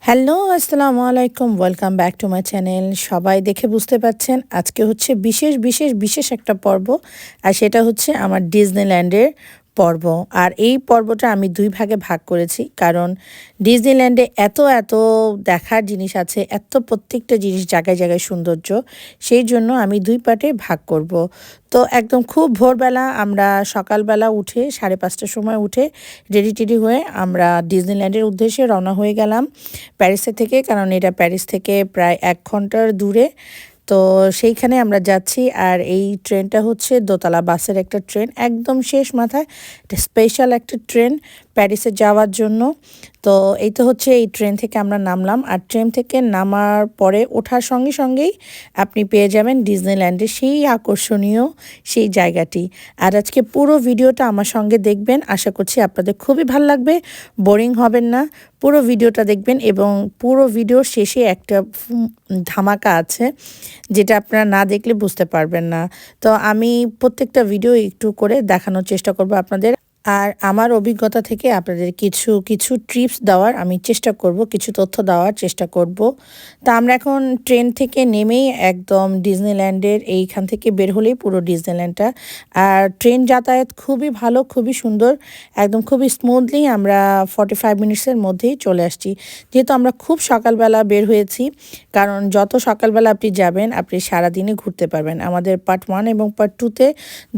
Hello, আসসালামু আলাইকুম। Welcome back to my channel. সবাই দেখে বুঝতে পারছেন আজকে হচ্ছে বিশেষ একটা পর্ব। আর সেটা হচ্ছে আমার ডিজনিল্যান্ডের পর্ব। আর এই পর্বটা আমি ২ ভাগে ভাগ করেছি। কারণ ডিজনিল্যান্ডে এত দেখার জিনিস আছে, প্রত্যেকটা জিনিস জায়গায় সৌন্দর্য। সেই জন্য আমি ২ পার্টে ভাগ করব। তো একদম খুব ভোরবেলা আমরা সকালবেলা উঠে ৫:৩০টার সময় উঠে রেডি-টেডি হয়ে আমরা ডিজনিল্যান্ডের উদ্দেশ্যে রওনা হয়ে গেলাম প্যারিসের থেকে। কারণ এটা প্যারিস থেকে প্রায় ১ ঘন্টার দূরে। তো সেইখানে আমরা যাচ্ছি। আর এই ট্রেনটা হচ্ছে দোতলা বাসের একটা ট্রেন, একদম শেষ মাথায়। এটা স্পেশাল একটা ট্রেন প্যারিসে যাওয়ার জন্য। তো এই তো হচ্ছে এই ট্রেন থেকে আমরা নামলাম। আর ট্রেন থেকে নামার পরে ওঠার সঙ্গেই আপনি পেয়ে যাবেন ডিজনিল্যান্ডের সেই আকর্ষণীয় সেই জায়গাটি। আর আজকে পুরো ভিডিওটা আমার সঙ্গে দেখবেন। আশা করছি আপনাদের খুবই ভাল লাগবে, বোরিং হবেন না। পুরো ভিডিওটা দেখবেন এবং পুরো ভিডিওর শেষে একটা ধামাকা আছে, যেটা আপনারা না দেখলে বুঝতে পারবেন না। তো আমি প্রত্যেকটা ভিডিও একটু করে দেখানোর চেষ্টা করব আপনাদের। আর আমার অভিজ্ঞতা থেকে আপনাদের কিছু টিপস দেওয়ার আমি চেষ্টা করব, কিছু তথ্য দেওয়ার চেষ্টা করব। তা আমরা এখন ট্রেন থেকে নেমেই একদম ডিজনিল্যান্ডের এইখান থেকে বের হলেই পুরো ডিজনিল্যান্ডটা। আর ট্রেন যাতায়াত খুবই ভালো, খুবই সুন্দর, একদম খুবই স্মুথলি আমরা 45 মিনিটসের মধ্যেই চলে আসছি। যেহেতু আমরা খুব সকালবেলা বের হয়েছি, কারণ যত সকালবেলা আপনি যাবেন আপনি সারাদিনে ঘুরতে পারবেন। আমাদের পার্ট 1 এবং পার্ট 2-তে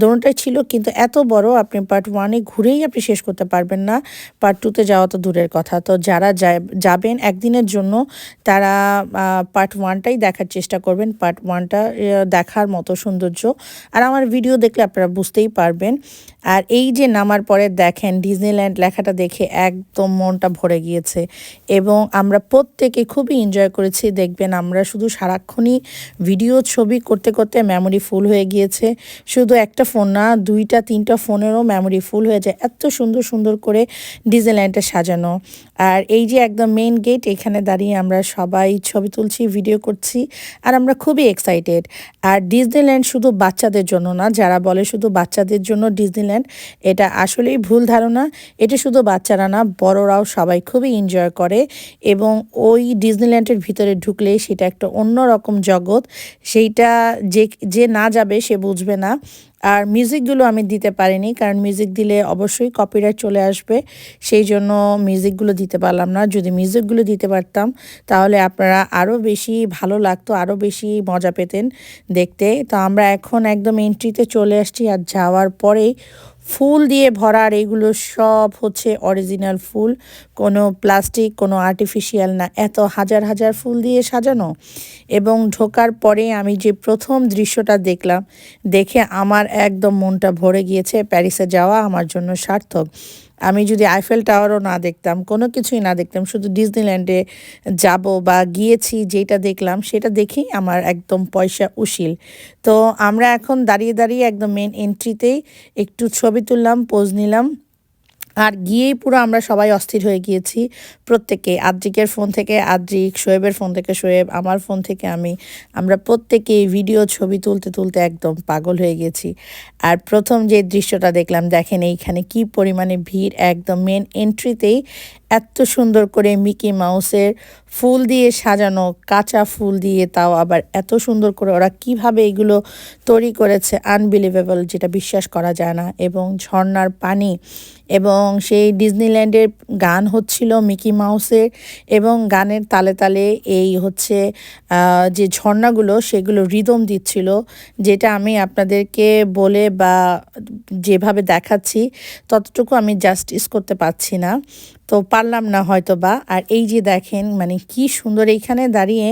দোনোটাই ছিল, কিন্তু এত বড় আপনি পার্ট 1-এ ঘুরেই আপনি শেষ করতে পারবেন না। পার্ট 2-তে যাওয়া তো দূরের কথা। তো যারা যাবেন একদিনের জন্য তারা পার্ট 1টাই দেখার চেষ্টা করবেন। পার্ট 1টা দেখার মতো সৌন্দর্য। আর আমার ভিডিও দেখলে আপনারা বুঝতেই পারবেন। আর এই যে নামার পরে দেখেন ডিজনিল্যান্ড লেখাটা দেখে একদম মনটা ভরে গিয়েছে এবং আমরা প্রত্যেকে খুবই এনজয় করেছি। দেখবেন আমরা শুধু সারাক্ষণই ভিডিও ছবি করতে মেমোরি ফুল হয়ে গিয়েছে। শুধু একটা ফোন না, 2টা 3টা ফোনেরও মেমোরি ফুল হয়ে যায়, এত সুন্দর করে ডিজনিল্যান্ডটা সাজানো। আর এই যে একদম মেইন গেট, এখানে দাঁড়িয়ে আমরা সবাই ছবি তুলছি, ভিডিও করছি। আর আমরা খুবই এক্সাইটেড। আর ডিজনিল্যান্ড শুধু বাচ্চাদের জন্য না, যারা বলে শুধু বাচ্চাদের জন্য ডিজনিল্যান্ড, এটা আসলেই ভুল ধারণা। এটা শুধু বাচ্চারা না, বড়রাও সবাই খুবই এনজয় করে। এবং ওই ডিজনিল্যান্ডের ভিতরে ঢুকলে সেটা একটা অন্যরকম জগৎ। সেইটা যে না যাবে সে বুঝবে না। আর মিউজিকগুলো আমি দিতে পারিনি, কারণ মিউজিক দিলে অবশ্যই কপিরাইট চলে আসবে। সেই জন্য মিউজিকগুলো দিতে পারলাম না। যদি মিউজিকগুলো দিতে পারতাম তাহলে আপনারা আরও বেশি ভালো লাগতো, আরও বেশি মজা পেতেন দেখতে। তো আমরা এখন একদম এন্ট্রিতে চলে আসছি। আর যাওয়ার পরেই ফুল দিয়ে ভরা, আর এগুলো সব হচ্ছে অরিজিনাল ফুল, কোনো প্লাস্টিক, কোনো আর্টিফিশিয়াল না। এত হাজার ফুল দিয়ে সাজানো। এবং ঢোকার পরে আমি যে প্রথম দৃশ্যটা দেখলাম, দেখে আমার একদম মনটা ভরে গিয়েছে। প্যারিসে যাওয়া আমার জন্য সার্থক। আমি যদি আইফেল টাওয়ারও না দেখতাম, কোনো কিছুই না দেখতাম, শুধু ডিজনিল্যান্ডে যাব বা গিয়েছি যেটা দেখলাম সেটা দেখেই আমার একদম পয়সা উসিল। তো আমরা এখন দাঁড়িয়ে একদম মেন এন্ট্রিতেই একটু ছবি তুললাম, পোজ নিলাম। আর গিয়েই পুরো আমরা সবাই অস্থির হয়ে গিয়েছি প্রত্যেকে। আদ্রিকের ফোন থেকে আদ্রিক, শোয়েবের ফোন থেকে শোয়েব, আমার ফোন থেকে আমি। আমরা প্রত্যেকেই ভিডিও ছবি তুলতে একদম পাগল হয়ে গেছি। আর প্রথম যে দৃশ্যটা দেখলাম, দেখেন এইখানে কি পরিমাণে ভিড়। একদম মেন এন্ট্রিতেই এত সুন্দর করে মিকি মাউসের ফুল দিয়ে সাজানো, কাঁচা ফুল দিয়ে, তাও আবার এত সুন্দর করে ওরা কিভাবে এগুলো তৈরি করেছে, আনবিলিভেবল, যেটা বিশ্বাস করা যায় না। এবং ঝর্ণার পানি, এবং সেই ডিজনিল্যান্ডের গান হচ্ছিল মিকি মাউসের, এবং গানের তালে এই হচ্ছে যে ঝর্ণাগুলো সেগুলো রিদম দিচ্ছিল, যেটা আমি আপনাদেরকে বলে বা যেভাবে দেখাচ্ছি ততটুকু আমি জাস্টিস করতে পারছি না, তো পারলাম না হয়তো বা। আর এই যে দেখেন মানে কি সুন্দর এইখানে দাঁড়িয়ে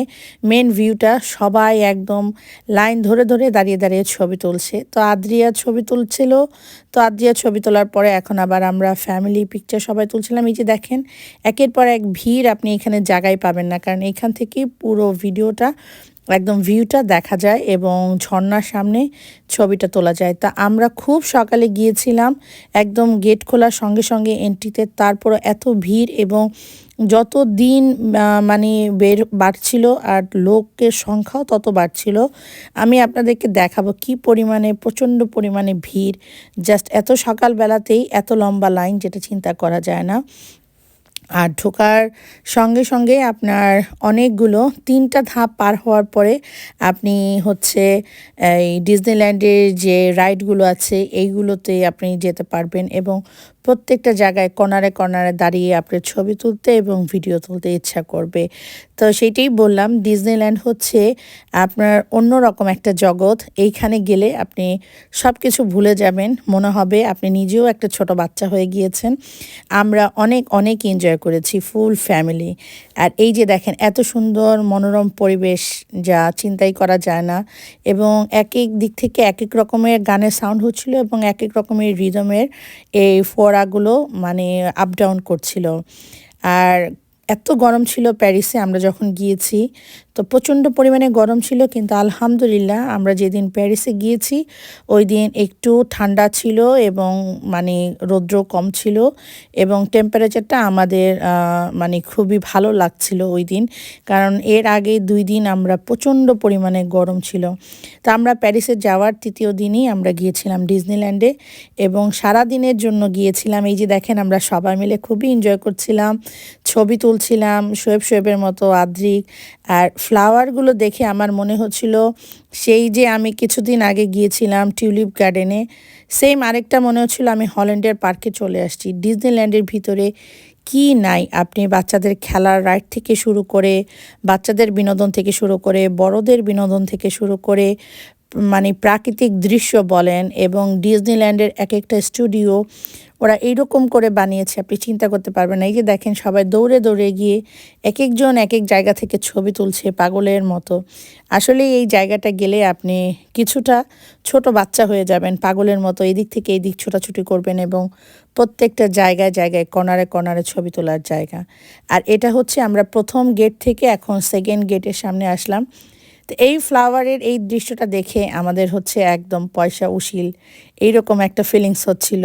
মেন ভিউটা, সবাই একদম লাইন ধরে দাঁড়িয়ে ছবি তুলছে। তো আদ্রিয়া ছবি তুলছিল। তো আদ্রিয়া ছবি তোলার পরে এখন আবার আমরা ফ্যামিলি পিকচার সবাই তুলছিলাম। এই যে দেখেন একের পর এক ভিড়, আপনি এখানে জায়গায় পাবেন না, কারণ এখান থেকেই পুরো ভিডিওটা একদম ভিউটা দেখা যায় এবং ঝর্ণার সামনে ছবিটা তোলা যায়। তা আমরা খুব সকালে গিয়েছিলাম, একদম গেট খোলার সঙ্গে এন্ট্রিতে। তারপর এত ভিড়, এবং যত দিন মানে বাড়ছিল আর লোকের সংখ্যাও তত বাড়ছিল। আমি আপনাদেরকে দেখাবো কি পরিমাণে, প্রচণ্ড পরিমাণে ভিড়। জাস্ট এত সকালবেলাতেই এত লম্বা লাইন, যেটা চিন্তা করা যায় না। আর ঢোকার সঙ্গে সঙ্গে আপনার অনেকগুলো ৩টা ধাপ পার হওয়ার পরে আপনি হচ্ছে এই ডিজনিল্যান্ডের যে রাইডগুলো আছে এইগুলোতে আপনি যেতে পারবেন এবং প্রত্যেকটা জায়গায় কর্নারে কর্নারে দাঁড়িয়ে আপনার ছবি তুলতে এবং ভিডিও তুলতে ইচ্ছা করবে। তো সেইটাই বললাম, ডিজনিল্যান্ড হচ্ছে আপনার অন্যরকম একটা জগৎ। এইখানে গেলে আপনি সব কিছু ভুলে যাবেন, মনে হবে আপনি নিজেও একটা ছোট বাচ্চা হয়ে গিয়েছেন। আমরা অনেক অনেক এনজয় করেছি ফুল ফ্যামিলি। আর এই যে দেখেন এত সুন্দর মনোরম পরিবেশ, যা চিন্তাই করা যায় না। এবং এক এক দিক থেকে এক এক রকমের গানের সাউন্ড হচ্ছিল এবং এক এক রকমের রিদমের এই ফোয়ারাগুলো মানে আপ ডাউন করছিল। আর এত গরম ছিল প্যারিসে আমরা যখন গিয়েছি, তো প্রচণ্ড পরিমাণে গরম ছিল, কিন্তু আলহামদুলিল্লাহ আমরা যেদিন প্যারিসে গিয়েছি ওই দিন একটু ঠান্ডা ছিল এবং মানে রৌদ্র কম ছিল এবং টেম্পারেচারটা আমাদের মানে খুবই ভালো লাগছিল ওই দিন, কারণ এর আগে 2 দিন আমরা প্রচণ্ড পরিমাণে গরম ছিল। তো আমরা প্যারিসে যাওয়ার 3য় দিনই আমরা গিয়েছিলাম ডিজনিল্যান্ডে এবং সারা দিনের জন্য গিয়েছিলাম। এই যে দেখেন আমরা সবাই মিলে খুবই এনজয় করছিলাম, ছবি তুলছিলাম শোয়েবের মতো আদ্রিক। আর ফ্লাওয়ারগুলো দেখে আমার মনে হচ্ছিল সেই যে আমি কিছুদিন আগে গিয়েছিলাম টিউলিপ গার্ডেনে, সেম আরেকটা মনে হচ্ছিল আমি হল্যান্ডের পার্কে চলে আসছি। ডিজনিল্যান্ডের ভিতরে কি নাই, আপনি বাচ্চাদের খেলার রাইড থেকে শুরু করে, বাচ্চাদের বিনোদন থেকে শুরু করে, বড়দের বিনোদন থেকে শুরু করে, মানে প্রাকৃতিক দৃশ্য বলেন এবং ডিজনিল্যান্ডের এক একটা স্টুডিও ওরা এইরকম করে বানিয়েছে আপনি চিন্তা করতে পারবেন না। এই যে দেখেন সবাই দৌড়ে দৌড়ে গিয়ে এক একজন এক এক জায়গা থেকে ছবি তুলছে পাগলের মতো। আসলে এই জায়গাটা গেলে আপনি কিছুটা ছোট বাচ্চা হয়ে যাবেন, পাগলের মতো এদিক থেকে এদিক ছোটাছুটি করবেন এবং প্রত্যেকটা জায়গায় জায়গায় কর্নারে কর্নারে ছবি তোলার জায়গা। আর এটা হচ্ছে আমরা প্রথম গেট থেকে এখন সেকেন্ড গেটের সামনে আসলাম। তো এই ফ্লাওয়ারের এই দৃশ্যটা দেখে আমাদের হচ্ছে একদম পয়সা উসিল এইরকম একটা ফিলিংস হচ্ছিল।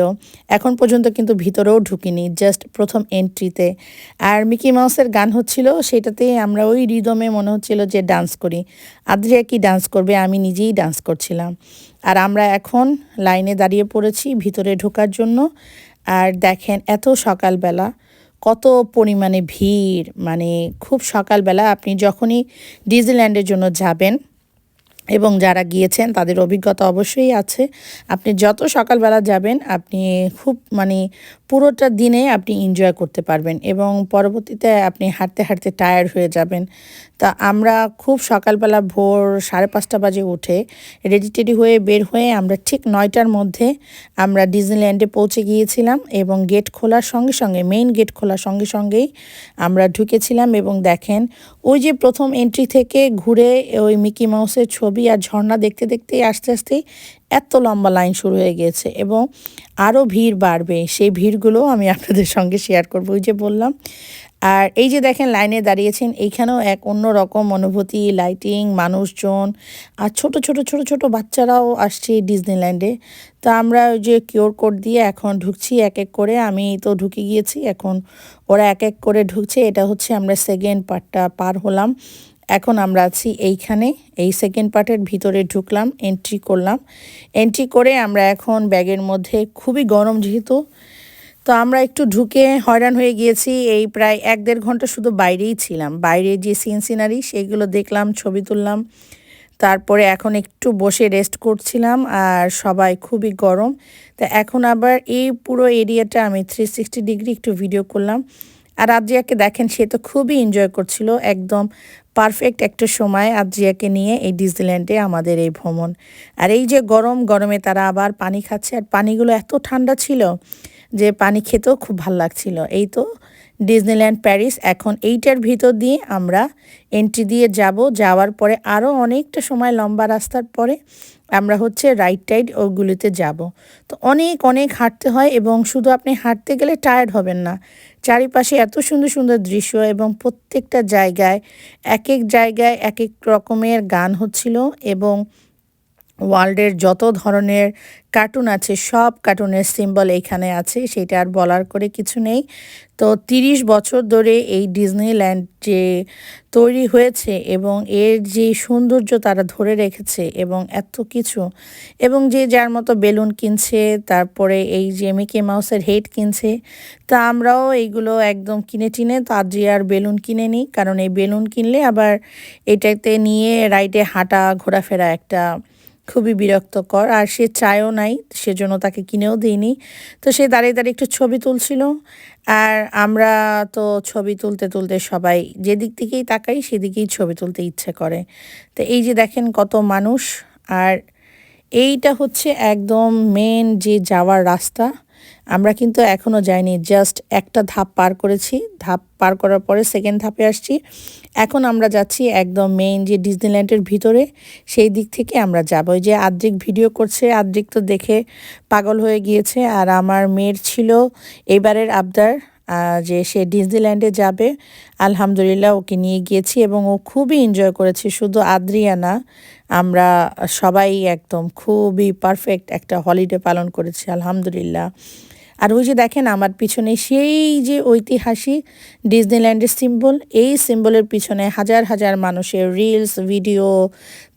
এখন পর্যন্ত কিন্তু ভিতরেও ঢুকিনি, জাস্ট প্রথম এন্ট্রিতে। আর মিকি মাউসের গান হচ্ছিল, সেটাতে আমরা ওই রিদমে মনে হচ্ছিল যে ডান্স করি। আদ্রিয়া কি ডান্স করবে, আমি নিজেই ডান্স করছিলাম। আর আমরা এখন লাইনে দাঁড়িয়ে পড়েছি ভিতরে ঢোকার জন্য। আর দেখেন এত সকালবেলা কত পরিমাণে ভিড়, মানে খুব সকালবেলা আপনি যখনই ডিজনিল্যান্ডের জন্য যাবেন এবং যারা গিয়েছেন তাদের অভিজ্ঞতা অবশ্যই আছে, আপনি যত সকালবেলা যাবেন আপনি খুব মানে পুরোটা দিনে আপনি এনজয় করতে পারবেন এবং পরবর্তীতে আপনি হাঁটতে হাঁটতে টায়ার্ড হয়ে যাবেন। তা আমরা খুব সকালবেলা ভোর 5:30 বাজে উঠে রেডি টেডি হয়ে বের হয়ে আমরা ঠিক 9টার মধ্যে আমরা ডিজনিল্যান্ডে পৌঁছে গিয়েছিলাম এবং গেট খোলার সঙ্গে সঙ্গে মেইন গেট খোলার সঙ্গে সঙ্গেই আমরা ঢুকেছিলাম। এবং দেখেন ওই যে প্রথম এন্ট্রি থেকে ঘুরে ওই মিকি মাউসের ছবি আর ঝর্ণা দেখতে দেখতেই আস্তে আস্তেই এত লম্বা লাইন শুরু হয়ে গেছে এবং আরও ভিড় বাড়বে, সেই ভিড়গুলো আমি আপনাদের সঙ্গে শেয়ার করবো, ওই যে বললাম। আর এই যে দেখেন লাইনে দাঁড়িয়েছেন, এইখানেও এক অন্য রকম অনুভূতি, লাইটিং, মানুষজন আর ছোট ছোট ছোট ছোট বাচ্চারাও আসছে ডিজনিল্যান্ডে। তো আমরা ওই যে কিউআর কোড দিয়ে এখন ঢুকছি এক এক করে, আমি তো ঢুকে গিয়েছি, এখন ওরা এক এক করে ঢুকছে। এটা হচ্ছে আমরা সেকেন্ড পার্টটা পার হলাম, এখন আমরা আছি এইখানে, এই সেকেন্ড পার্টের ভিতরে ঢুকলাম, এন্ট্রি করলাম। এন্ট্রি করে আমরা এখন ব্যাগের মধ্যে, খুবই গরম যেহেতু, তো আমরা একটু ঢুকে হয়রান হয়ে গিয়েছি। এই প্রায় 1-1.5 ঘন্টা শুধু বাইরেই ছিলাম, বাইরে যে সিনারি সেইগুলো দেখলাম, ছবি তুললাম। তারপরে এখন একটু বসে রেস্ট করছিলাম আর সবাই খুবই গরম। তো এখন আবার এই পুরো এরিয়াটা আমি 360 ডিগ্রি একটু ভিডিও করলাম। আর আদ্রিয়াকে দেখেন, সে তো খুবই এনজয় করছিল, একদম পারফেক্ট একটা সময় আদ্রিয়াকে নিয়ে এই ডিজনিল্যান্ডে আমাদের এই ভ্রমণ। আর এই যে গরমে তারা আবার পানি খাচ্ছে, আর পানিগুলো এত ঠান্ডা ছিল যে পানি খেতেও খুব ভালো লাগছিল। এই তো ডিজনিল্যান্ড প্যারিস, এখন এইটার ভিতর দিয়ে আমরা এন্ট্রি দিয়ে যাব। যাওয়ার পরে আরও অনেকটা সময় লম্বা রাস্তার পরে আমরা হচ্ছে রাইড টাইড ওগুলিতে যাব। তো অনেক অনেক হাঁটতে হয় এবং শুধু আপনি হাঁটতে গেলে টায়ার্ড হবেন না, চারিপাশে এত সুন্দর সুন্দর দৃশ্য এবং প্রত্যেকটা জায়গায় এক এক রকমের গান হচ্ছিল এবং ওয়ার্ল্ডের যত ধরনের কার্টুন আছে সব কার্টুনের সিম্বল এইখানে আছে, সেটা আর বলার করে কিছু নেই। তো ৩০ বছর ধরে এই ডিজনিল্যান্ড যে তৈরি হয়েছে এবং এর যে সৌন্দর্য তারা ধরে রেখেছে এবং এত কিছু, এবং যে যার মতো বেলুন কিনছে, তারপরে এই যে মিকি মাউসের হেড কিনছে। তা আমরাও এইগুলো একদম কিনে টিনে তাজিয়ার বেলুন কিনে নিই, কারণ এই বেলুন কিনলে আবার এটাতে নিয়ে রাইডে হাঁটা ঘোরাফেরা একটা খুবই বিরক্তকর, আর সে চায়ও নাই, সেজন্য তাকে কিনেও দিইনি। তো সে দাঁড়িয়ে দাঁড়িয়ে একটু ছবি তুলছিল, আর আমরা তো ছবি তুলতে তুলতে সবাই যেদিক থেকেই তাকাই সেদিকেই ছবি তুলতে ইচ্ছে করে। তো এই যে দেখেন কত মানুষ, আর এইটা হচ্ছে একদম মেন যে যাওয়ার রাস্তা। আমরা কিন্তু এখনও যাইনি, জাস্ট একটা ধাপ পার করেছি, ধাপ পার করার পরে সেকেন্ড ধাপে আসছি। এখন আমরা যাচ্ছি একদম মেইন যে ডিজনিল্যান্ডের ভিতরে, সেই দিক থেকে আমরা যাব। ওই যে আদ্রিক ভিডিও করছে, আদ্রিক তো দেখে পাগল হয়ে গিয়েছে। আর আমার মেয়ের ছিল এবারের আবদার যে সে ডিজনিল্যান্ডে যাবে। আলহামদুলিল্লাহ ওকে নিয়ে গিয়েছি এবং ও খুবই এনজয় করেছে, শুধু আদ্রিয়া না, আমরা সবাই একদম খুবই পারফেক্ট একটা হলিডে পালন করেছি আলহামদুলিল্লাহ। আর ওই যে দেখেন আমার পিছনে সেই যে ঐতিহাসিক ডিজনিল্যান্ডের সিম্বল, এই সিম্বলের পিছনে হাজার হাজার মানুষের রিলস ভিডিও,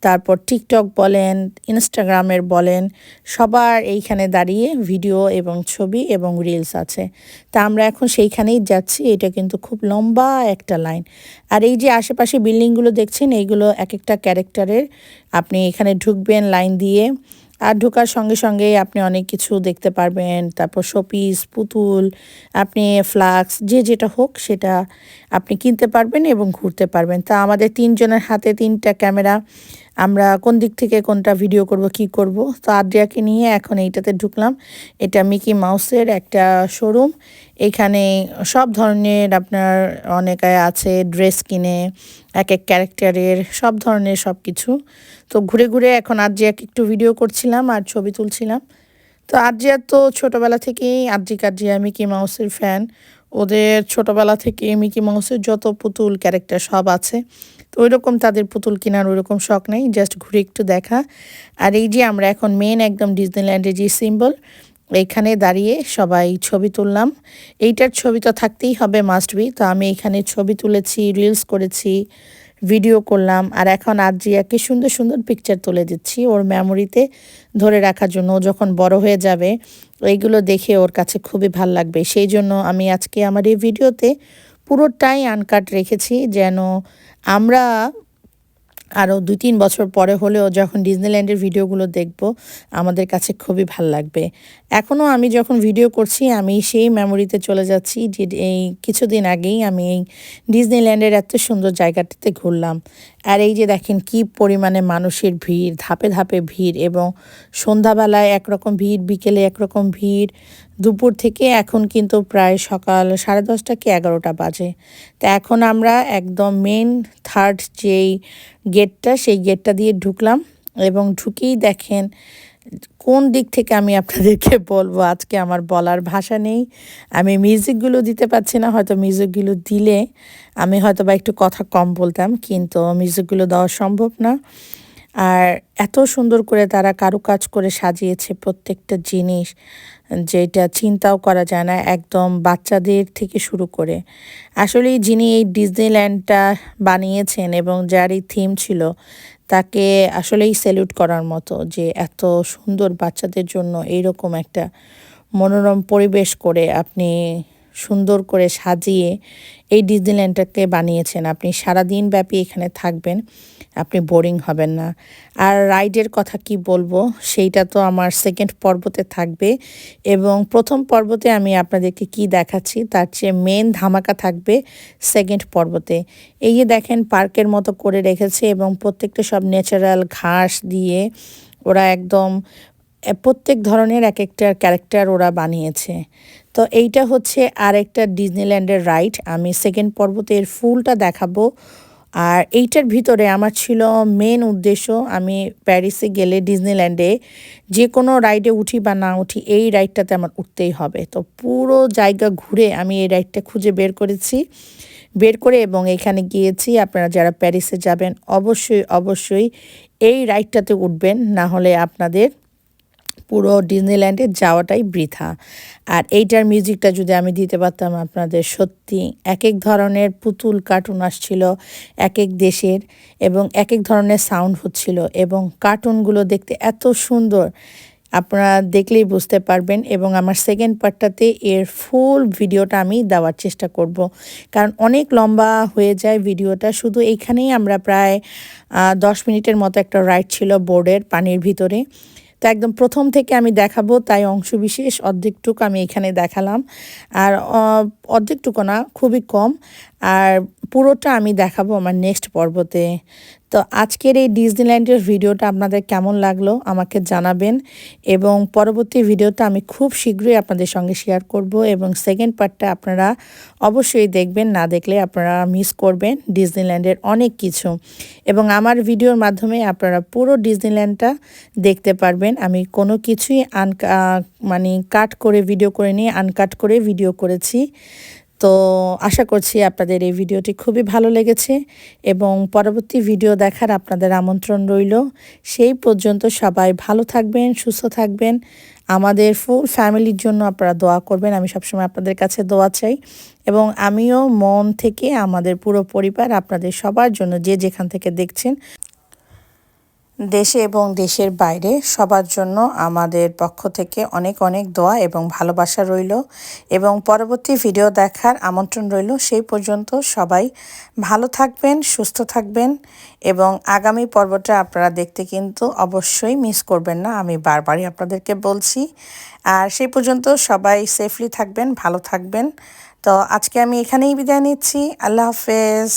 তারপর টিকটক বলেন, ইনস্টাগ্রামের বলেন, সবার এইখানে দাঁড়িয়ে ভিডিও এবং ছবি এবং রিলস আছে। তা আমরা এখন সেইখানেই যাচ্ছি। এটা কিন্তু খুব লম্বা একটা লাইন। আর এই যে আশেপাশে বিল্ডিংগুলো দেখছেন, এইগুলো এক একটা ক্যারেক্টারের। আপনি এখানে ঢুকবেন লাইন দিয়ে, আর ঢোকার সঙ্গে সঙ্গে আপনি অনেক কিছু দেখতে পারবেন। তারপর শোপিস, পুতুল, আপনি ফ্লাক্স, যে যেটা হোক সেটা আপনি কিনতে পারবেন এবং ঘুরতে পারবেন। তা আমাদের তিনজনের হাতে তিনটা ক্যামেরা, আমরা কোন দিক থেকে কোনটা ভিডিও করব কি করব। তো আদ্রিয়াকে নিয়ে এখন এইটাতে ঢুকলাম। এটা মিকি মাউসের একটা শোরুম। এখানে সব ধরনের আপনার অনেকে আছে ড্রেস কিনে, এক এক ক্যারেক্টারের সব ধরনের সব কিছু। তো ঘুরে ঘুরে এখন আদ্রিয়াকে একটু ভিডিও করছিলাম আর ছবি তুলছিলাম। তো আদ্রিয়া তো ছোটোবেলা থেকেই আদ্রিয়া মিকি মাউসের ফ্যান। ওদের ছোটোবেলা থেকে মিকি মাউসের যত পুতুল ক্যারেক্টার সব আছে। তো ওইরকম তাদের পুতুল কেনার ওইরকম শখ নেই, জাস্ট ঘুরে একটু দেখা। আর এই যে আমরা এখন মেন একদম ডিজনিল্যান্ডের যে সিম্বল, এইখানে দাঁড়িয়ে সবাই ছবি তুললাম। এইটার ছবি তো থাকতেই হবে, মাস্ট বি। তো আমি এখানে ছবি তুলেছি, রিলস করেছি, ভিডিও করলাম। আর এখন আদ্রিয়াকে সুন্দর সুন্দর পিকচার তুলে দিচ্ছি ওর মেমোরিতে ধরে রাখার জন্য। ও যখন বড় হয়ে যাবে এইগুলো দেখে ওর কাছে খুবই ভাল লাগবে। সেই জন্য আমি আজকে আমার এই ভিডিওতে পুরোটাই আনকাট রেখেছি, যেন আমরা আরও ২-৩ বছর পরে হলেও যখন ডিজনিল্যান্ডের ভিডিওগুলো দেখব আমাদের কাছে খুবই ভাল লাগবে। এখনও আমি যখন ভিডিও করছি আমি সেই মেমোরিতে চলে যাচ্ছি যে এই কিছুদিন আগেই আমি এই ডিজনিল্যান্ডের এত সুন্দর জায়গাটিতে ঘুরলাম। আর এই যে দেখেন কি পরিমাণে মানুষের ভিড়, ধাপে ধাপে ভিড়, এবং সন্ধ্যাবেলায় একরকম ভিড়, বিকেলে একরকম ভিড়, দুপুর থেকে এখন কিন্তু প্রায় সকাল 10:30 কি 11টা বাজে। তো এখন আমরা একদম মেন থার্ড যেই গেটটা, সেই গেটটা দিয়ে ঢুকলাম এবং ঢুকেই দেখেন কোন দিক থেকে আমি আপনাদেরকে বলবো, আজকে আমার বলার ভাষা নেই। আমি মিউজিকগুলো দিতে পারছি না, হয়তো মিউজিকগুলো দিলে আমি হয়তো বা একটু কথা কম বলতাম, কিন্তু মিউজিকগুলো দেওয়া সম্ভব না। আর এত সুন্দর করে তারা কারুকাজ করে সাজিয়েছে প্রত্যেকটা জিনিস, যেটা চিন্তাও করা যায় না, একদম বাচ্চাদের থেকে শুরু করে। আসলে যিনি এই ডিজনিল্যান্ডটা বানিয়েছেন এবং যার এই থিম ছিল, তাকে আসলেই স্যালুট করার মতো, যে এত সুন্দর বাচ্চাদের জন্য এইরকম একটা মনোরম পরিবেশ করে আপনি সুন্দর করে সাজিয়ে এই ডিজনিল্যান্ডটাকে বানিয়েছেন। আপনি সারাদিন ব্যাপী এখানে থাকবেন, আপনি বোরিং হবেন না। আর রাইডের কথা কি বলবো, সেইটা তো আমার সেকেন্ড পর্বতে থাকবে, এবং প্রথম পর্বতে আমি আপনাদেরকে কি দেখাচ্ছি তার চেয়ে মেন ধামাকা থাকবে সেকেন্ড পর্বতে। এই যে দেখেন পার্কের মতো করে রেখেছে এবং প্রত্যেকটা সব ন্যাচারাল ঘাস দিয়ে ওরা একদম প্রত্যেক ধরনের এক একটা ক্যারেক্টার ওরা বানিয়েছে। তো এইটা হচ্ছে আরেকটা ডিজনিল্যান্ডের রাইড, আমি সেকেন্ড পর্বতে এর ফুলটা দেখাবো। আর এইটার ভিতরে আমার ছিল মেন উদ্দেশ্য, আমি প্যারিসে গেলে ডিজনিল্যান্ডে যে কোনো রাইডে উঠি বা না উঠি, এই রাইডটাতে আমার উঠতেই হবে। তো পুরো জায়গা ঘুরে আমি এই রাইডটা খুঁজে বের করেছি। বের করে এবং এখানে গিয়েছি। আপনারা যারা প্যারিসে যাবেন অবশ্যই এই রাইডটাতে উঠবেন, না হলে আপনাদের পুরো ডিজনিল্যান্ডে যাওয়াটাই বৃথা। আর এইটার মিউজিকটা যদি আমি দিতে পারতাম আপনাদের, সত্যি এক এক ধরনের পুতুল কার্টুন আসছিল এক এক দেশের, এবং এক এক ধরনের সাউন্ড হচ্ছিল, এবং কার্টুনগুলো দেখতে এত সুন্দর, আপনারা দেখলেই বুঝতে পারবেন। এবং আমার সেকেন্ড পার্টটাতে এর ফুল ভিডিওটা আমি দেওয়ার চেষ্টা করব, কারণ অনেক লম্বা হয়ে যায় ভিডিওটা। শুধু এইখানেই আমরা প্রায় 10 মিনিটের মতো একটা রাইড ছিল বোর্ডের পানির ভিতরে। তো একদম প্রথম থেকে আমি দেখাবো, তাই অংশবিশেষ অর্ধেকটুক আমি এখানে দেখালাম। আর অর্ধেকটুকু না, খুবই কম। আর পুরোটা আমি দেখাবো আমার নেক্সট পর্বতে। তো আজকের এই ডিজনিল্যান্ডের ভিডিওটা আপনাদের কেমন লাগলো আমাকে জানাবেন, এবং পরবর্তী ভিডিওটা আমি খুব শীঘ্রই আপনাদের সঙ্গে শেয়ার করব, এবং সেকেন্ড পার্টটা আপনারা অবশ্যই দেখবেন, না দেখলে আপনারা মিস করবেন ডিজনিল্যান্ডের অনেক কিছু। এবং আমার ভিডিওর মাধ্যমে আপনারা পুরো ডিজনিল্যান্ডটা দেখতে পারবেন। আমি কোনো কিছুই মানে কাট করে ভিডিও করে নিয়ে আনকাট করে ভিডিও করেছি। তো আশা করছি আপনাদের এই ভিডিওটি খুবই ভালো লেগেছে, এবং পরবর্তী ভিডিও দেখার আপনাদের আমন্ত্রণ রইল। সেই পর্যন্ত সবাই ভালো থাকবেন, সুস্থ থাকবেন। আমাদের ফুল ফ্যামিলির জন্য আপনারা দোয়া করবেন, আমি সবসময় আপনাদের কাছে দোয়া চাই। এবং আমিও মন থেকে আমাদের পুরো পরিবার আপনাদের সবার জন্য, যে যেখান থেকে দেখছেন, দেশে এবং দেশের বাইরে, সবার জন্য আমাদের পক্ষ থেকে অনেক অনেক দোয়া এবং ভালোবাসা রইল, এবং পরবর্তী ভিডিও দেখার আমন্ত্রণ রইল। সেই পর্যন্ত সবাই ভালো থাকবেন, সুস্থ থাকবেন, এবং আগামী পর্বটা আপনারা দেখতে কিন্তু অবশ্যই মিস করবেন না, আমি বারবারই আপনাদেরকে বলছি। আর সেই পর্যন্ত সবাই সেফলি থাকবেন, ভালো থাকবেন। তো আজকে আমি এখানেই বিদায় নিচ্ছি। আল্লাহ হাফেজ।